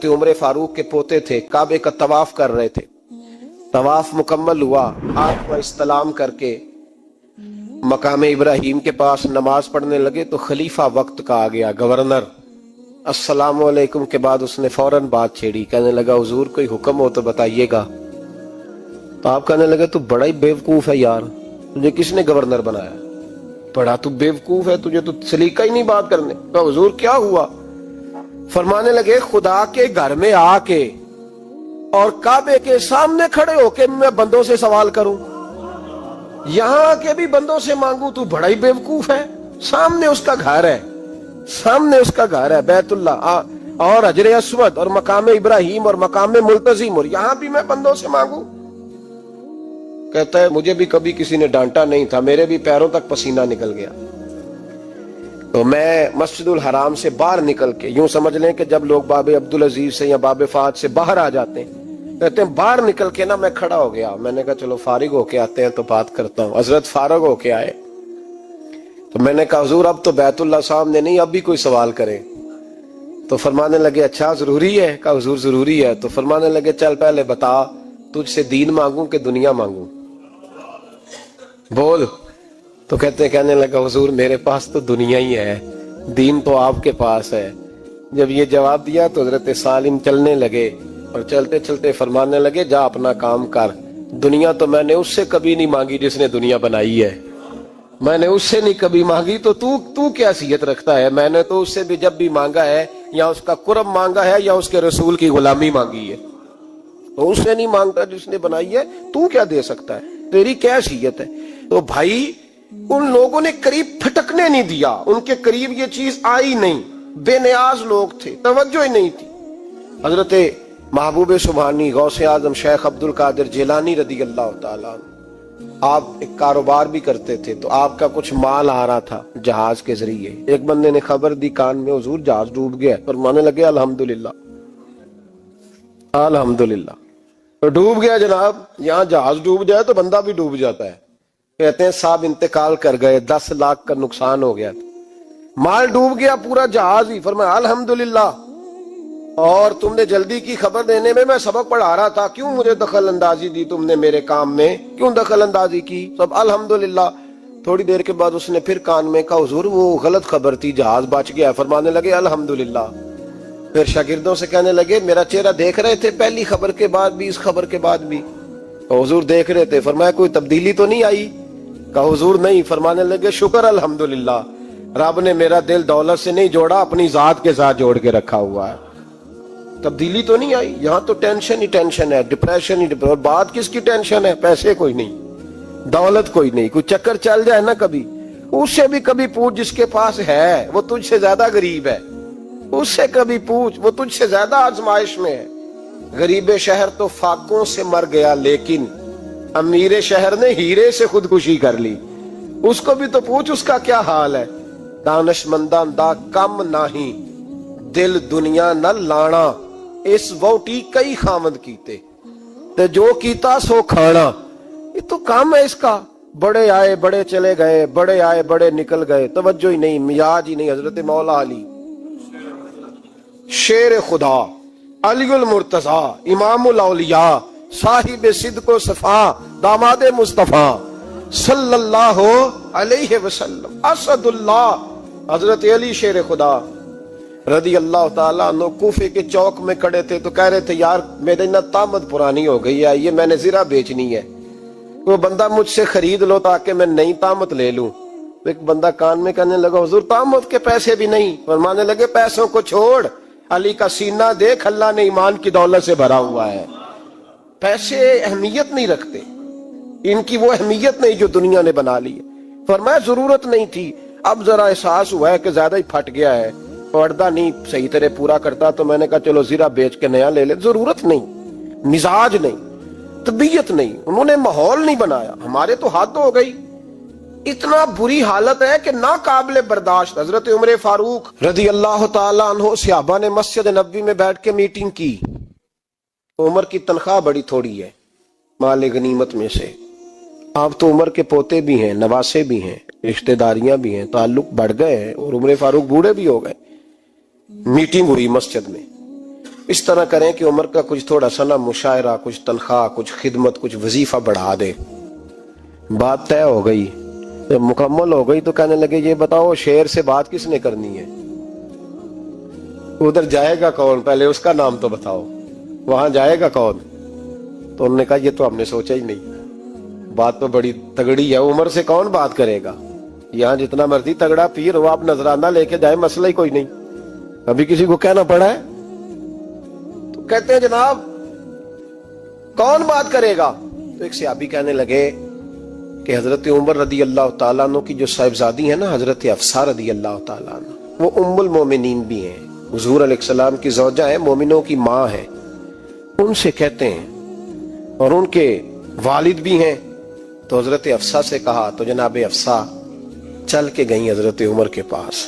उमर फारूक के पोते थे, काबे का तवाफ कर रहे थे। तवाफ मुकम्मल हुआ, आंख पर इस्तलाम करके मकाम इब्राहिम के पास नमाज पढ़ने लगे तो खलीफा वक्त का आ गया, गवर्नर। अस्सलाम वालेकुम के बाद उसने फौरन बात छेड़ी, कहने लगा हुजूर कोई हुक्म हो तो बताइएगा। तो आप कहने लगे तू बड़ा ही बेवकूफ है यार, तुझे किसने गवर्नर बनाया? बड़ा तू बेवकूफ है, तुझे तो सलीका ही नहीं बात करने का। हुजूर क्या हुआ? फरमाने लगे खुदा के घर में आके और काबे के सामने खड़े होके मैं बंदों से सवाल करूं, यहां आके भी बंदों से मांगू, तू बड़ा ही बेवकूफ है। सामने उसका घर है, सामने उसका घर है बैतुल्ला और हजरे अस्वद और मकाम इब्राहिम और मकाम मुल्तजिम, और यहां भी मैं बंदों से मांगू। कहता है मुझे भी कभी किसी ने डांटा नहीं था, मेरे भी पैरों तक पसीना निकल गया। तो मैं मस्जिदुल हराम से बाहर निकल के, यूं समझ लें कि जब लोग बाबे अब्दुल अजीज से या बाबे फाद से बाहर आ जाते हैं, कहते हैं बाहर निकल के ना मैं खड़ा हो गया। मैंने कहा चलो फारिग होके आते हैं तो बात करता हूँ। हजरत फारिग होके आए तो मैंने कहा हुजूर अब तो बैतुल्लाह सामने नहीं, अब भी कोई सवाल करे। तो फरमाने लगे अच्छा जरूरी है? कहा हुजूर जरूरी है। तो फरमाने लगे चल पहले बता, तुझसे दीन मांगू कि दुनिया मांगू, बोल। तो कहने लगा हुजूर मेरे पास तो दुनिया ही है, दीन तो आपके पास है। जब ये जवाब दिया तो हजरत सालिम चलने लगे और चलते चलते फरमाने लगे जा अपना काम कर, दुनिया तो मैंने उससे कभी नहीं मांगी जिसने दुनिया बनाई है, मैंने उससे नहीं कभी मांगी, तो तू क्या हैसियत रखता है? मैंने तो उससे भी जब भी मांगा है या उसका कुर्ब मांगा है या उसके रसूल की गुलामी मांगी है, तो उससे नहीं मांगता जिसने बनाई है। तू क्या दे सकता है? तेरी क्या हैसियत है? तो भाई उन लोगों ने करीब फटकने नहीं दिया, उनके करीब ये चीज आई नहीं, बेनियाज लोग थे, तवज्जो ही नहीं थी। हजरत महबूब सुबहानी गौसे आजम शेख अब्दुल कादिर जिलानी रदी अल्लाह ताला, आप एक कारोबार भी करते थे, तो आपका कुछ माल आ रहा था जहाज के जरिए। एक बंदे ने खबर दी कान में हुजूर जहाज डूब गया। फरमाने लगे अल्हम्दुलिल्लाह अल्हम्दुलिल्लाह। तो डूब गया जनाब, यहाँ जहाज डूब जाए तो बंदा भी डूब जाता है। कहते हैं साहब इंतकाल कर गए, 10 लाख का नुकसान हो गया, माल डूब गया पूरा जहाज ही। फरमाया अल्हम्दुलिल्लाह, और तुमने जल्दी की खबर देने में मैं सबक पढ़ा रहा था, क्यों मुझे दखल अंदाजी दी तुमने मेरे काम में, क्यों दखल अंदाजी की? सब अल्हम्दुलिल्लाह। थोड़ी देर के बाद उसने फिर कान में कहा हुजूर वो गलत खबर थी, जहाज बच गया। फरमाने लगे अल्हम्दुलिल्लाह। फिर शागिर्दों से कहने लगे मेरा चेहरा देख रहे थे पहली खबर के बाद भी, इस खबर के बाद भी? तो हुजूर देख रहे थे। फरमाया कोई तब्दीली तो नहीं आई? कहा हुजूर नहीं। फरमाने लगे शुक्र अल्हम्दुलिल्लाह, रब ने मेरा दिल दौलत से नहीं जोड़ा, अपनी जात के साथ जोड़ के रखा हुआ है, तब्दीली तो नहीं आई। यहाँ तो टेंशन ही टेंशन है, डिप्रेशन ही डिप्रेशन। और बात किसकी टेंशन है? पैसे कोई नहीं, दौलत कोई नहीं, कोई चक्कर चल जाए ना कभी, उससे भी कभी पूछ जिसके पास है, वो तुझसे ज्यादा गरीब है, उससे कभी पूछ, वो तुझसे ज्यादा आजमाइश में है। गरीब शहर तो फाकों से मर गया, लेकिन अमीर शहर ने हीरे से खुदकुशी कर ली, उसको भी तो पूछ उसका क्या हाल है। दानशमंदा दा कम नाही, दिल दुनिया न लाना, इस वोटी कई खामद कीते, ते जो कीता सो खाना। ये तो काम है इसका, बड़े आए बड़े चले गए, बड़े आए बड़े निकल गए, तवज्जो ही नहीं, मिजाज ही नहीं। हजरत मौला अली शेर खुदा, अलीउल मुर्तजा, इमामुल औलिया, साहिब सिद्को सफा, दामादे मुस्तफा सल्लल्लाहु अलैहि वसल्लम, असदुल्लाह हजरत अली शेर खुदा रदी अल्लाह ताला अन्हु कूफे के चौक में खड़े थे। तो कह रहे थे यार मेरी ना तामत पुरानी हो गई है, ये मैंने जीरा बेचनी है, वो बंदा मुझसे खरीद लो ताकि मैं नई तामत ले लूं। तो एक बंदा कान में कहने लगा हुजूर तामत के पैसे भी नहीं। फरमाने लगे पैसों को छोड़, अली का सीना देख, अल्लाह ने ईमान की दौलत से भरा हुआ है। पैसे अहमियत नहीं रखते, इनकी वो अहमियत नहीं जो दुनिया ने बना ली है। फरमाया जरूरत नहीं थी, अब जरा एहसास हुआ है कि ज्यादा ही फट गया है, पर्दा नहीं सही तरह पूरा करता, तो मैंने कहा चलो जीरा बेच के नया ले ले। जरूरत नहीं, मिजाज नहीं, तबीयत नहीं, उन्होंने माहौल नहीं बनाया। हमारे तो हद हो गई, इतना बुरी हालत है कि ना काबिल बर्दाश्त। हजरत उमर फारूक रजी अल्लाह ताला अन्हु सहाबा ने मस्जिद नबी में बैठ के मीटिंग की। उमर की तनख्वाह बड़ी थोड़ी है माल गनीमत में से, आप तो उमर के पोते भी हैं, नवासे भी हैं, रिश्तेदारियां भी हैं, ताल्लुक बढ़ गए हैं और उमर फारूक बूढ़े भी हो गए। मीटिंग हुई मस्जिद में, اس طرح کریں کہ عمر کا کچھ تھوڑا سا نا مشاعرہ، کچھ تنخواہ، کچھ خدمت، کچھ وظیفہ بڑھا دے۔ بات طے ہو گئی، جب مکمل ہو گئی تو کہنے لگے یہ بتاؤ شیر سے بات کس نے کرنی ہے؟ ادھر جائے گا کون؟ پہلے اس کا نام تو بتاؤ، وہاں جائے گا کون؟ تو انہوں نے کہا یہ تو ہم نے سوچا ہی نہیں، بات تو بڑی تگڑی ہے، عمر سے کون بات کرے گا؟ یہاں جتنا مرضی تگڑا پیر ہو، آپ نذرانہ لے کے جائے، مسئلہ ہی کوئی نہیں، ابھی کسی کو کہنا پڑا ہے؟ تو کہتے ہیں جناب کون بات کرے گا؟ تو ایک صحابی کہنے لگے کہ حضرت عمر رضی اللہ تعالیٰ عنہ کی جو صاحبزادی ہیں نا، حضرت حفصہ رضی اللہ تعالیٰ عنہ، وہ ام المومنین بھی ہیں، حضور علیہ السلام کی زوجہ ہیں، مومنوں کی ماں ہیں، ان سے کہتے ہیں، اور ان کے والد بھی ہیں۔ تو حضرت حفصہ سے کہا تو جناب حفصہ چل کے گئیں حضرت عمر کے پاس،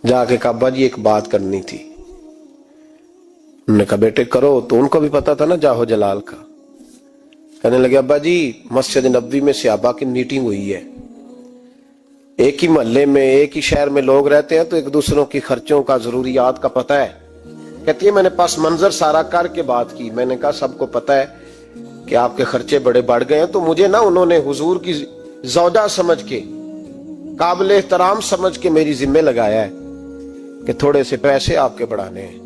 جا کے کہا ابا جی ایک بات کرنی تھی۔ انہوں نے کہا بیٹے کرو، تو ان کو بھی پتا تھا نا جاہو جلال کا۔ کہنے لگے ابا جی مسجد نبوی میں صحابہ کی میٹنگ ہوئی ہے، ایک ہی محلے میں ایک ہی شہر میں لوگ رہتے ہیں تو ایک دوسروں کی خرچوں کا، ضروریات کا پتہ ہے۔ کہتی ہے میں نے پس منظر سارا کر کے بات کی، میں نے کہا سب کو پتہ ہے کہ آپ کے خرچے بڑے بڑھ گئے ہیں، تو مجھے نا انہوں نے حضور کی زوجہ سمجھ کے، قابل احترام سمجھ کے میری ذمہ لگایا ہے کہ تھوڑے سے پیسے آپ کے بڑھانے ہیں۔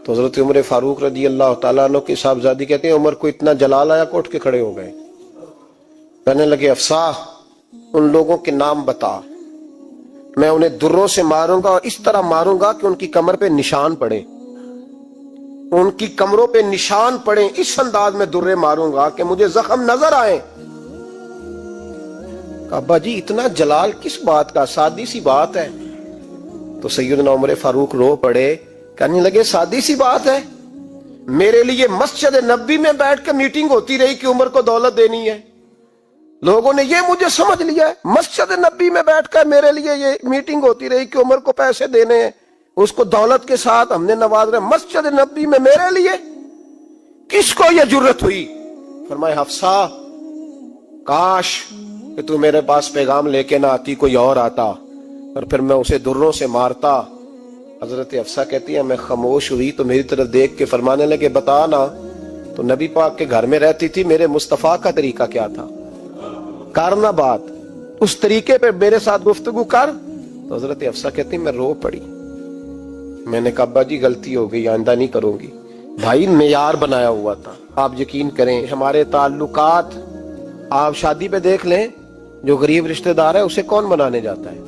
تو حضرت عمر فاروق رضی اللہ تعالیٰ عنہ کی صاحبزادی کہتے ہیں عمر کو اتنا جلال آیا کہ اٹھ کے کھڑے ہو گئے، کہنے لگے حفصہ ان لوگوں کے نام بتا، میں انہیں دروں سے ماروں گا، اور اس طرح ماروں گا کہ ان کی کمر پہ نشان پڑے، ان کی کمروں پہ نشان پڑے، اس انداز میں درے ماروں گا کہ مجھے زخم نظر آئے۔ ابا جی اتنا جلال کس بات کا؟ سادی سی بات ہے۔ تو سیدنا عمر فاروق رو پڑے، کہنے لگے سادی سی بات ہے؟ میرے لیے مسجد نبوی میں بیٹھ کے میٹنگ ہوتی رہی کہ عمر کو دولت دینی ہے، لوگوں نے یہ مجھے سمجھ لیا ہے، مسجد نبوی میں بیٹھ کر میرے لیے یہ میٹنگ ہوتی رہی کہ عمر کو پیسے دینے ہیں، اس کو دولت کے ساتھ ہم نے نواز رہے، مسجد نبوی میں میرے لیے؟ کس کو یہ جرت ہوئی؟ فرمایا حفصہ کاش کہ تو میرے پاس پیغام لے کے نہ آتی، کوئی اور آتا اور پھر میں اسے دروں سے مارتا۔ حضرت حفصہ کہتی ہے میں خاموش ہوئی تو میری طرف دیکھ کے فرمانے لگے بتا نا، تو نبی پاک کے گھر میں رہتی تھی، میرے مصطفیٰ کا طریقہ کیا تھا، کرنا بات اس طریقے پہ میرے ساتھ گفتگو کر۔ تو حضرت حفصہ کہتی میں رو پڑی، میں نے کہا ابا جی غلطی ہو گئی، آئندہ نہیں کروں گی۔ بھائی معیار بنایا ہوا تھا، آپ یقین کریں ہمارے تعلقات آپ شادی پہ دیکھ لیں، جو غریب رشتہ دار ہے اسے کون بنانے جاتا ہے،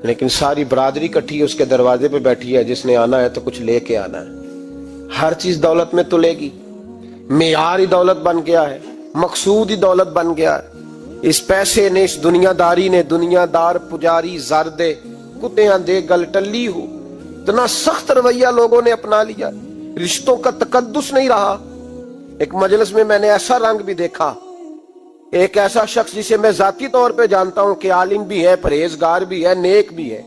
لیکن ساری برادری کٹھی اس کے دروازے پہ بیٹھی ہے، جس نے آنا ہے تو کچھ لے کے آنا ہے۔ ہر چیز دولت میں تلے گی، معیار ہی دولت بن گیا ہے، مقصود ہی دولت بن گیا ہے۔ اس پیسے نے، اس دنیا داری نے، دنیا دار پجاری زردے کتیاں دے گل ٹلی ہو، اتنا سخت رویہ لوگوں نے اپنا لیا، رشتوں کا تقدس نہیں رہا۔ ایک مجلس میں نے ایسا رنگ بھی دیکھا، ایک ایسا شخص جسے میں ذاتی طور پہ جانتا ہوں کہ عالم بھی ہے، پرہیزگار بھی ہے، نیک بھی ہے،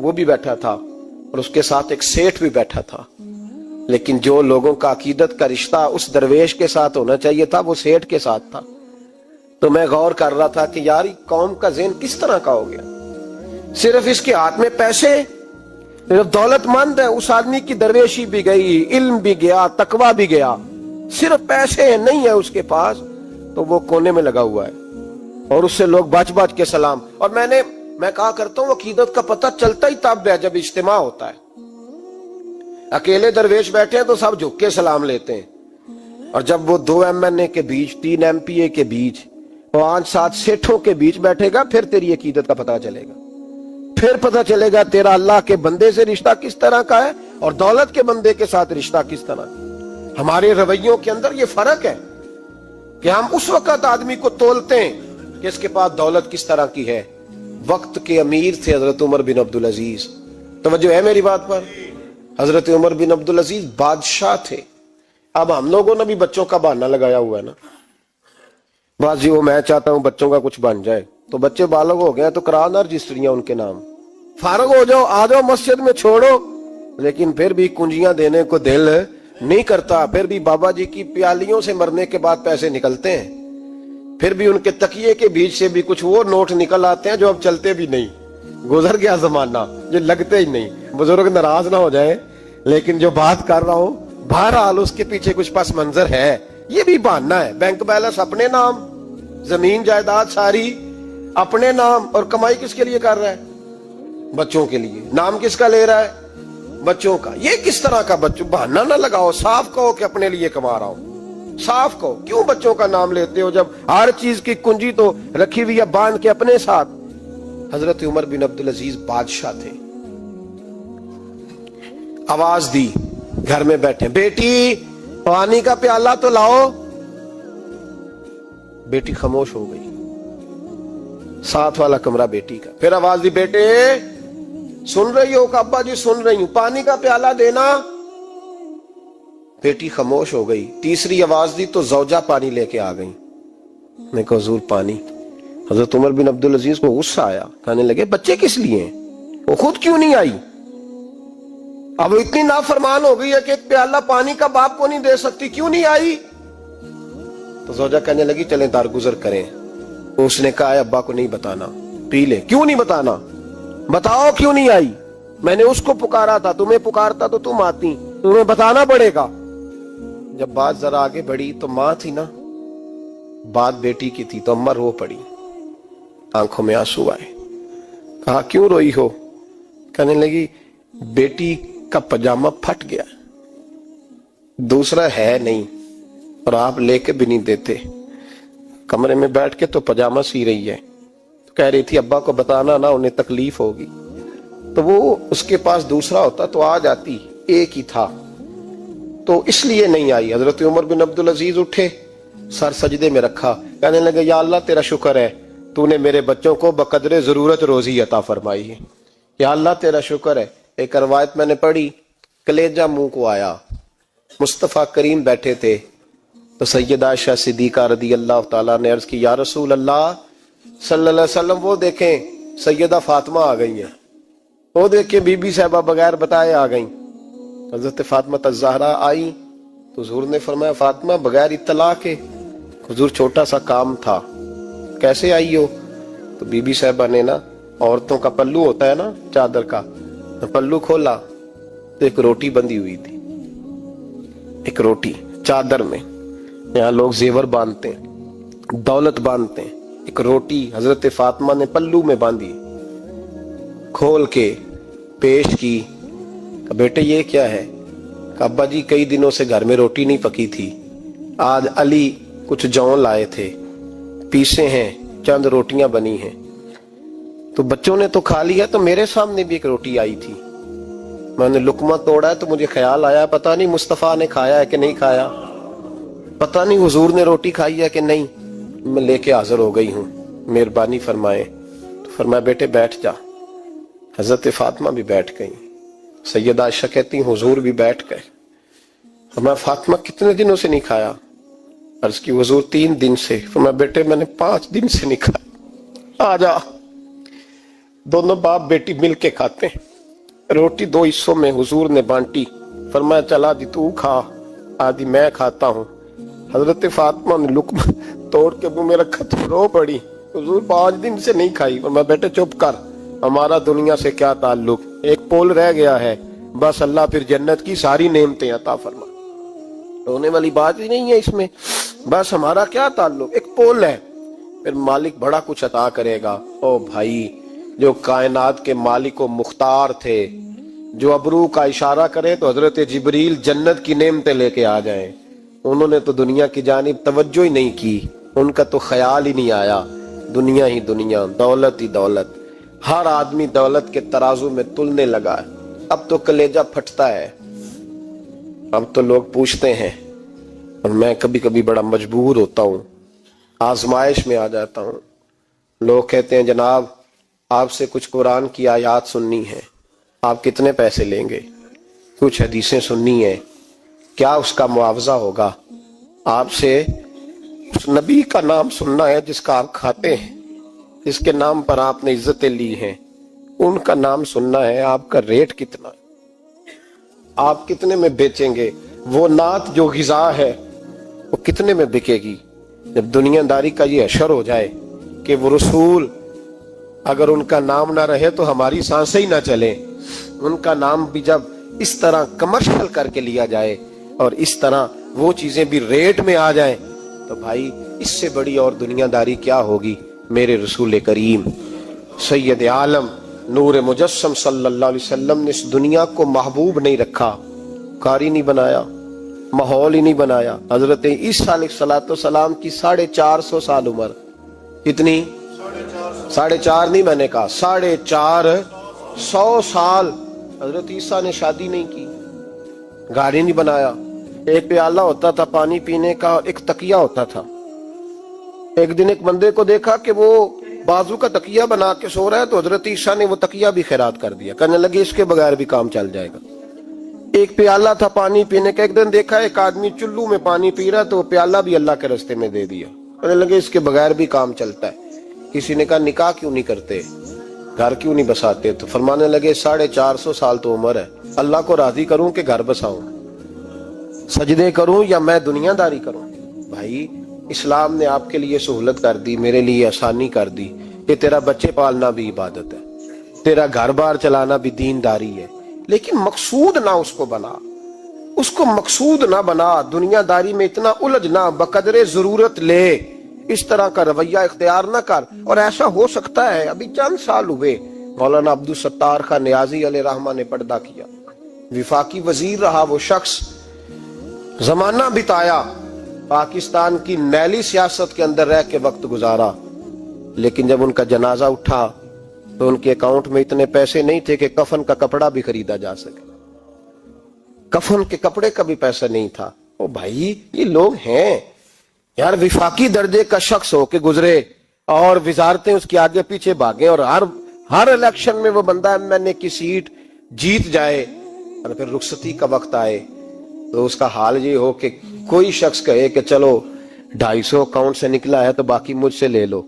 وہ بھی بیٹھا تھا اور اس کے ساتھ ایک سیٹھ بھی بیٹھا تھا، لیکن جو لوگوں کا عقیدت کا رشتہ اس درویش کے ساتھ ہونا چاہیے تھا وہ سیٹھ کے ساتھ تھا۔ تو میں غور کر رہا تھا کہ یار قوم کا ذہن کس طرح کا ہو گیا، صرف اس کے ہاتھ میں پیسے، صرف دولت مند ہے، اس آدمی کی درویشی بھی گئی، علم بھی گیا، تقوی بھی گیا، صرف پیسے نہیں ہے اس کے پاس تو وہ کونے میں لگا ہوا ہے، اور اس سے لوگ بچ بچ کے سلام۔ اور میں کہا کرتا ہوں عقیدت کا پتہ چلتا ہی تب ہے جب اجتماع ہوتا ہے، اکیلے درویش بیٹھے ہیں تو سب جھک کے سلام لیتے ہیں، اور جب وہ 2 MNA کے بیچ، 3 MPA کے بیچ، 5-7 سیٹھوں کے بیچ بیٹھے گا، پھر تیری عقیدت کا پتہ چلے گا، پھر پتہ چلے گا تیرا اللہ کے بندے سے رشتہ کس طرح کا ہے اور دولت کے بندے کے ساتھ رشتہ کس طرح کا۔ ہمارے رویوں کے اندر یہ فرق ہے کہ ہم اس وقت آدمی کو تولتے ہیں کہ اس کے پاس دولت کس طرح کی ہے۔ وقت کے امیر تھے حضرت عمر بن عبدالعزیز، توجہ ہے میری بات پر؟ حضرت عمر بن عبدالعزیز بادشاہ تھے۔ اب ہم لوگوں نے بھی بچوں کا بہانہ لگایا ہوا ہے نا، بس جی وہ میں چاہتا ہوں بچوں کا کچھ بن جائے، تو بچے بالغ ہو گئے تو کرا نہ رجسٹریاں ان کے نام، فارغ ہو جاؤ، آ جاؤ مسجد میں چھوڑو، لیکن پھر بھی کنجیاں دینے کو دل نہیں کرتا، پھر بھی بابا جی کی پیالیوں سے مرنے کے بعد پیسے نکلتے ہیں، پھر بھی ان کے تکیے کے بیچ سے بھی کچھ وہ نوٹ نکل آتے ہیں جو اب چلتے بھی نہیں، گزر گیا زمانہ، یہ لگتے ہی نہیں۔ बुजुर्ग नाराज ना हो जाए, लेकिन जो बात कर रहा हूं बहरहाल उसके पीछे कुछ पस मंजर है। ये भी बहाना है। बैंक बैलेंस अपने नाम, जमीन जायदाद सारी अपने नाम, और कमाई किसके लिए कर रहा है? बच्चों के लिए। नाम किसका ले रहा है? बच्चों का। ये किस तरह का बच्चों? बहाना ना लगाओ, साफ कहो कि अपने लिए कमा रहा हूं। साफ कहो, क्यों बच्चों का नाम लेते हो जब हर चीज की कुंजी तो रखी हुई है बांध के अपने साथ। हजरत उमर बिन अब्दुल अजीज बादशाह थे। आवाज दी, घर में बैठे, बेटी पानी का प्याला तो लाओ। बेटी खामोश हो गई। साथ वाला कमरा बेटी का। फिर आवाज दी, बेटे सुन रही हो? अब्बा जी सुन रही हूं, पानी का प्याला देना। बेटी खामोश हो गई। तीसरी आवाज दी तो जौजा पानी लेके आ गई। मैं कहा हुजूर पानी। हजरत उमर बिन अब्दुल अजीज को गुस्सा आया, कहने लगे बच्चे किस लिए हैं? वो खुद क्यों नहीं आई? अब इतनी नाफरमान हो गई है कि एक प्याला पानी का बाप को नहीं दे सकती, क्यों नहीं आई? तो जोजा कहने लगी चलें दारगुजर करें। उसने कहा अब्बा को नहीं बताना, पी ले। क्यों नहीं बताना? बताओ क्यों नहीं आई? मैंने उसको पुकारा था, तुम्हें पुकारता तो तुम आती, तुम्हें बताना पड़ेगा। जब बात जरा आगे बढ़ी तो मां थी ना, बात बेटी की थी, तो अम्मा रो पड़ी, आंखों में आंसू आए। कहा क्यों रोई हो? कहने लगी बेटी का पजामा फट गया, दूसरा है नहीं, और आप लेके भी नहीं देते। कमरे में बैठ के तो पजामा सी रही है, तो कह रही थी अब्बा को बताना ना, उन्हें तकलीफ होगी। तो वो उसके पास दूसरा होता तो आ जाती, एक ही था, तो इसलिए नहीं आई। हजरत उमर बिन अब्दुल अजीज उठे, सर सजदे में रखा, कहने लगे या अल्लाह तेरा शुक्र है, तूने मेरे बच्चों को बकदरे जरूरत रोजी अता फरमाई है। या अल्लाह तेरा शुक्र है। एक रवायत मैंने पढ़ी, कलेजा मुंह को आया। मुस्तफा करीम बैठे थे तो सैयदा आयशा सिद्दीका रदी अल्लाह ताला ने अर्ज की, या रसूल अल्लाह सल्लल्लाहु अलैहि वसल्लम, वो देखें सैयदा फातिमा आ गई हैं, वो देखें बीबी साहबा बगैर बताए आ गई। हजरत फातिमा तज़हरा आई तो हुजूर ने फरमाया फातिमा बगैर इत्तला के? हुजूर छोटा सा काम था। कैसे आई हो? तो बीबी साहबा ने ना, औरतों का पल्लू होता है ना चादर का, पल्लू खोला तो एक रोटी बंधी हुई थी, एक रोटी चादर में। यहाँ लोग जेवर बांधते हैं, दौलत बांधते हैं, एक रोटी हजरत फातिमा ने पल्लू में बांधी, खोल के पेश की। बेटे ये क्या है? अब्बा जी कई दिनों से घर में रोटी नहीं पकी थी, आज अली कुछ जौ लाए थे, पीसे हैं, चंद रोटियां बनी हैं, तो बच्चों ने तो खा लिया, तो मेरे सामने भी एक रोटी आई थी, मैंने लुकमा तोड़ा है तो मुझे ख्याल आया पता नहीं मुस्तफा ने खाया है कि नहीं खाया, पता नहीं हुजूर ने रोटी खाई है कि नहीं, मैं लेके हाजिर हो गई हूं, मेहरबानी फरमाए। तो फरमाया बेटे बैठ जा। हजरत फातिमा भी बैठ गई। सैयदा आयशा कहती हुजूर भी बैठ गए। फरमाया फातिमा कितने दिनों से नहीं खाया? अर्ज की हुजूर 3 दिन से। फरमाया बेटे मैंने 5 दिन से नहीं खाया, आ जा। दोनों बाप बेटी मिल के खाते हैं। रोटी 2 हिस्सों में हुजूर ने बांटी। फरमाया चला आदि तू खा, आदि मैं खाता हूँ। हजरत फातिमा ने लुकमा तोड़ के मुंह में रखा तो रो पड़ी, हुजूर 5 दिन से नहीं खाई। फरमाया बेटे चुप कर, हमारा दुनिया से क्या ताल्लुक, एक पोल रह गया है, बस अल्लाह फिर जन्नत की सारी नेमतें अता फरमा। रोने वाली बात ही नहीं है इसमें, बस हमारा क्या ताल्लुक, एक पोल है, फिर मालिक बड़ा कुछ अता करेगा। ओ भाई, जो कायनात के मालिक व मुख्तार थे, जो अबरू का इशारा करे तो हजरत जिब्रील जन्नत की नेमतें लेके आ जाएं, उन्होंने तो दुनिया की जानिब तवज्जो ही नहीं की, उनका तो ख्याल ही नहीं आया, दुनिया ही दुनिया, दौलत ही दौलत, हर आदमी दौलत के तराजू में तुलने लगा है। अब तो कलेजा फटता है, अब तो लोग पूछते हैं, और मैं कभी कभी बड़ा मजबूर होता हूँ, आजमाइश में आ जाता हूँ। लोग कहते हैं जनाब आपसे कुछ कुरान की आयत सुननी है, आप कितने पैसे लेंगे? कुछ हदीसें सुननी है, क्या उसका मुआवजा होगा? आपसे उस नबी का नाम सुनना है जिसका आप खाते हैं, जिसके नाम पर आपने इज्जतें ली हैं, उनका नाम सुनना है, आपका रेट कितना है, आप कितने में बेचेंगे? वो नात जो ग़िज़ा है वो कितने में बिकेगी? जब दुनियादारी का ये हशर हो जाए कि वो रसूल अगर उनका नाम ना रहे तो हमारी सांसें ही ना चले, ان کا نام بھی جب اس طرح کمرشل کر کے لیا جائے اور اس طرح وہ چیزیں بھی ریٹ میں آ جائیں تو بھائی اس سے بڑی اور دنیا داری کیا ہوگی؟ میرے رسول کریم سید عالم نور مجسم صلی اللہ علیہ وسلم نے اس دنیا کو محبوب نہیں رکھا، قاری نہیں بنایا، ماحول ہی نہیں بنایا۔ حضرت عیسیٰ علیہ السلام کی 450 سال عمر، کتنی؟ 4.5 نہیں، میں نے کہا 450 سال حضرت عیسیٰ نے شادی نہیں کی، گاڑی نہیں بنایا، ایک پیالہ ہوتا تھا پانی پینے کا، ایک تکیہ ہوتا تھا۔ ایک دن ایک بندے کو دیکھا کہ وہ بازو کا تکیہ بنا کے سو رہا ہے، تو حضرت عیسیٰ نے وہ تکیہ بھی خیرات کر دیا، کہنے لگے اس کے بغیر بھی کام چل جائے گا۔ ایک پیالہ تھا پانی پینے کا، ایک دن دیکھا ایک آدمی چلو میں پانی پی رہا ہے، تو وہ پیالہ بھی اللہ کے راستے میں دے دیا، کہنے لگے اس کے بغیر بھی کام چلتا ہے۔ کسی نے کہا نکاح کیوں نہیں کرتے، گھر کیوں نہیں بساتے؟ تو فرمانے لگے 450 سال تو عمر ہے، اللہ کو راضی کروں کہ گھر بساؤں، سجدے کروں یا میں دنیا داری کروں؟ بھائی اسلام نے آپ کے لیے سہولت کر دی، میرے لیے آسانی کر دی کہ تیرا بچے پالنا بھی عبادت ہے، تیرا گھر بار چلانا بھی دینداری ہے، لیکن مقصود نہ اس کو بنا، اس کو مقصود نہ بنا، دنیا داری میں اتنا الجھ نہ، بقدر ضرورت لے، اس طرح کا رویہ اختیار نہ کر۔ اور ایسا ہو سکتا ہے ابھی چند سال ہوئے مولانا عبدالستار خان نیازی علیہ رحمہ نے پردہ کیا، وفاقی وزیر رہا وہ شخص، زمانہ بتایا، پاکستان کی نیلی سیاست کے اندر رہ کے وقت گزارا، لیکن جب ان کا جنازہ اٹھا تو ان کے اکاؤنٹ میں اتنے پیسے نہیں تھے کہ کفن کا کپڑا بھی خریدا جا سکے، کفن کے کپڑے کا بھی پیسہ نہیں تھا۔ او بھائی یہ لوگ ہیں یار، وفاقی درجے کا شخص ہو کے گزرے اور وزارتیں اس کے آگے پیچھے بھاگیں، اور ہر الیکشن میں وہ بندہ ایم این اے کی سیٹ جیت جائے، اور پھر رخصتی کا وقت آئے تو اس کا حال یہ ہو کہ کوئی شخص کہے کہ چلو 250 اکاؤنٹ سے نکلا ہے تو باقی مجھ سے لے لو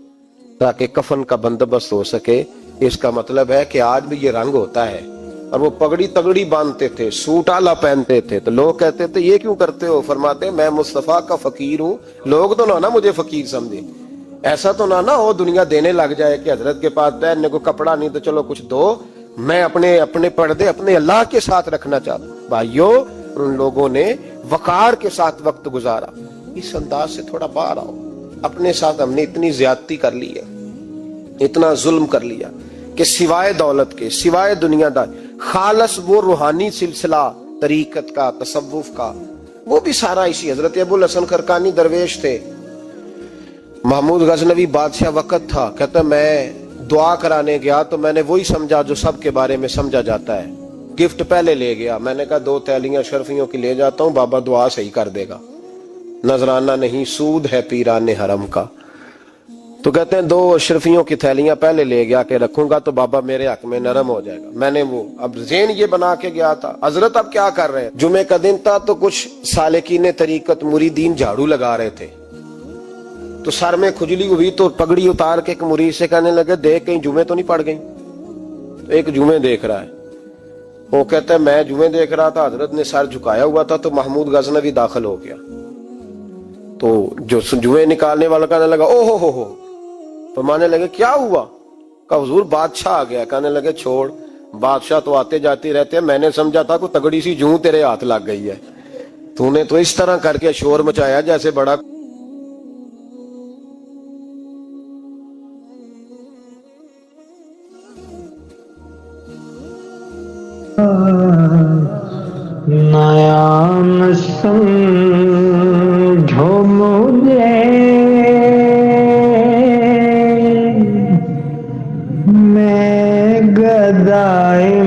تاکہ کفن کا بندوبست ہو سکے۔ اس کا مطلب ہے کہ آج بھی یہ رنگ ہوتا ہے۔ اور وہ پگڑی تگڑی باندھتے تھے، سوٹ آلہ پہنتے تھے، تو لوگ کہتے تھے یہ کیوں کرتے ہو؟ فرماتے میں مصطفیٰ کا فقیر ہوں، لوگ تو نہ مجھے فقیر سمجھے، ایسا تو نہ ہو دنیا دینے لگ جائے کہ حضرت کے پاس پہننے کو کپڑا نہیں تو چلو کچھ دو، میں اپنے پردے اپنے اللہ کے ساتھ رکھنا چاہتا ہوں۔ بھائیو ان لوگوں نے وقار کے ساتھ وقت گزارا۔ اس انداز سے تھوڑا باہر آؤ، اپنے ساتھ ہم نے اتنی زیادتی کر لی ہے، اتنا ظلم کر لیا کہ سوائے دولت کے، سوائے دنیا دار، خالص وہ روحانی سلسلہ طریقت کا، تصوف کا، وہ بھی سارا اسی۔ حضرت ابو الحسن خرقانی درویش تھے، محمود غزنوی بادشاہ وقت تھا، کہتا میں دعا کرانے گیا تو میں نے وہی سمجھا جو سب کے بارے میں سمجھا جاتا ہے، گفٹ پہلے لے گیا، میں نے کہا 2 تھیلیاں شرفیوں کی لے جاتا ہوں، بابا دعا صحیح کر دے گا، نذرانہ نہیں سود ہے پیران حرم کا۔ تو کہتے ہیں 2 اشرفیوں کی تھیلیاں پہلے لے گیا کہ رکھوں گا تو بابا میرے حق میں نرم ہو جائے گا۔ میں نے وہ اب ذہن یہ بنا کے گیا تھا، حضرت اب کیا کر رہے ہیں؟ جمعے کا دن تھا تو کچھ سالکین طریقت مریدین جھاڑو لگا رہے تھے، تو سر میں کھجلی ہوئی تو پگڑی اتار کے ایک مرید سے کہنے لگے دیکھ کہیں جمعے تو نہیں پڑ گئی؟ تو ایک جمعے دیکھ رہا ہے، وہ کہتا ہے میں جمعے دیکھ رہا تھا، حضرت نے سر جھکایا ہوا تھا تو محمود غزنوی داخل ہو گیا، تو جو جمعے نکالنے والا کہنے لگا او ہو، فرمانے لگے کیا ہوا؟ کہا حضور بادشاہ آ گیا۔ کہنے لگے چھوڑ، بادشاہ تو آتے جاتے رہتے ہیں، میں نے سمجھا تھا کوئی تگڑی سی جوں تیرے ہاتھ لگ گئی ہے، تو نے تو اس طرح کر کے شور مچایا جیسے بڑا نیا سمجھو مجھے میں گدائے